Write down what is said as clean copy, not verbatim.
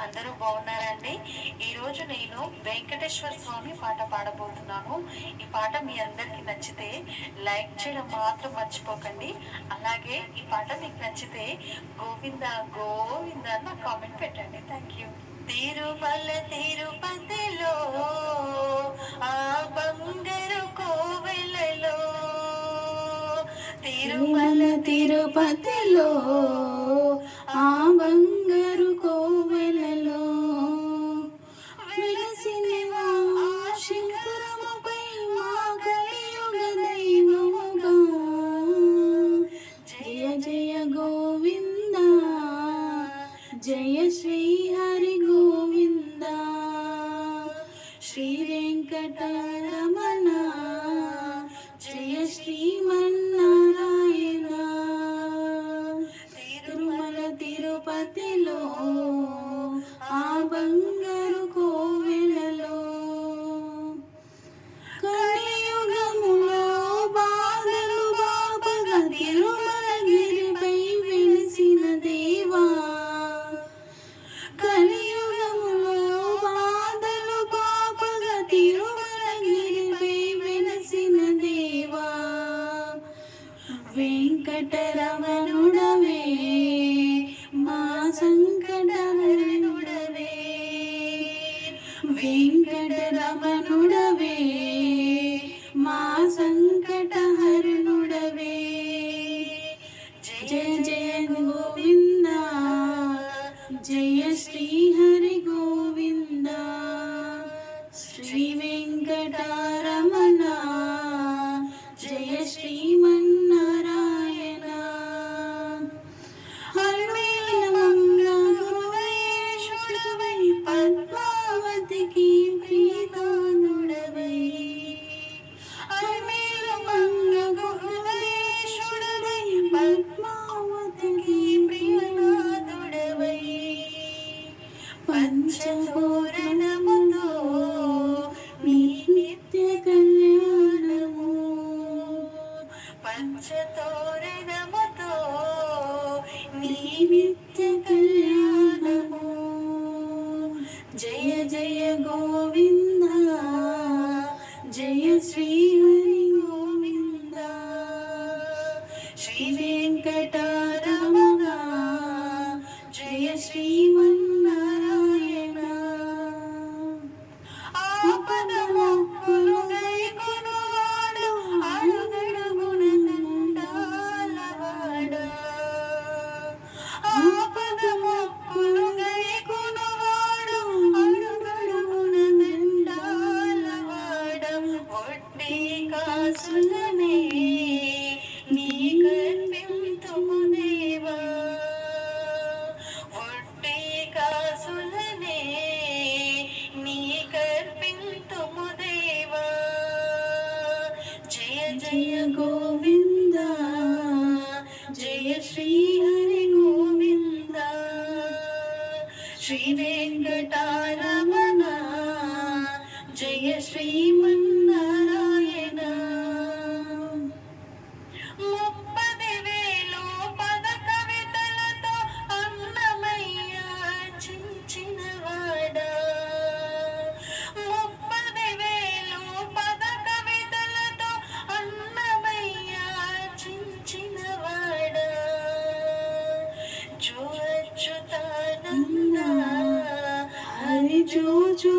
అందరూ బాగున్నారండి. ఈరోజు నేను వెంకటేశ్వర స్వామి పాట పాడబోతున్నాను. ఈ పాట మీ అందరికీ నచ్చితే లైక్ చేయడం మాత్రం మర్చిపోకండి. అలాగే ఈ పాట మీకు నచ్చితే గోవింద గోవింద అని నాకు కామెంట్ పెట్టండి. Thank you. తిరుమల తిరుపతిలో ఆ బంగారు కోవెలలో, తిరుమల తిరుపతిలో ఆ బంగారు కోవెలలో వెలసినవా శంకరముపై మా కలియుగ దైవముగా. జయ జయ గోవింద, జయ శ్రీ హరి గోవింద. శ్రీ వెంకటరమణ, జయ శ్రీమన్నారాయణ. తిరుమల తిరుపతిలో ఆ బంగారు కోవెలలో కలియుగములో బాధలు బాపగా తిరుమల గిరిపై వెలిసిన దేవా. కలియుగములో బాధలు బాపగా తిరుమల గిరిపై వెలిసిన దేవా. వెంకటరమణుడవే మా సంకటహరణుడవే, వెంకటరమణుడవే మా సంకటహరణుడవే. జయ జయ గోవింద, జయ శ్రీ హరి గోవింద. శ్రీ వెంకటరమణ, జయ శ్రీమన్నారాయణ. అరుణైన మంగ హృదయేశ్వరుడవై పద్మావతికి ప్రియనాథుడవై. అరుణైన మంగ హృదయేశ్వరుడవై పద్మావతికి ప్రియనాథుడవై. పంచతోరణముతో నీ నిత్య కళ్యాణము, పంచతోరణముతో నీ నిత్య కళ్యాణము. జయ జయ గోవింద, జయ శ్రీ హరి గోవింద. శ్రీ వెంకటరమణ, జయ శ్రీమన్నారాయణ. ఆపద మొక్కులు గైకొనువాడు, అడుగడుగున దండాలవాడ. ఆపద మొక్కులు గైకొనువాడు, అడుగడుగున దండాలవాడ. వడ్డీ కాసులనే నీ కర్పింతుము దేవా. వడ్డీ కాసులనే నీ కర్పింతుము దేవా. జయ జయ గోవింద, జయ శ్రీ హరి గోవింద. శ్రీ వెంకటరమణ, జయ శ్రీమన్నారాయణ. 30,000 పద కవితలతో అన్నమయ్య చించినవాడా. 30,000 పద కవితలతో అన్నమయ్య చించినవాడా. జో అచ్యుతానంద, హరి జో జో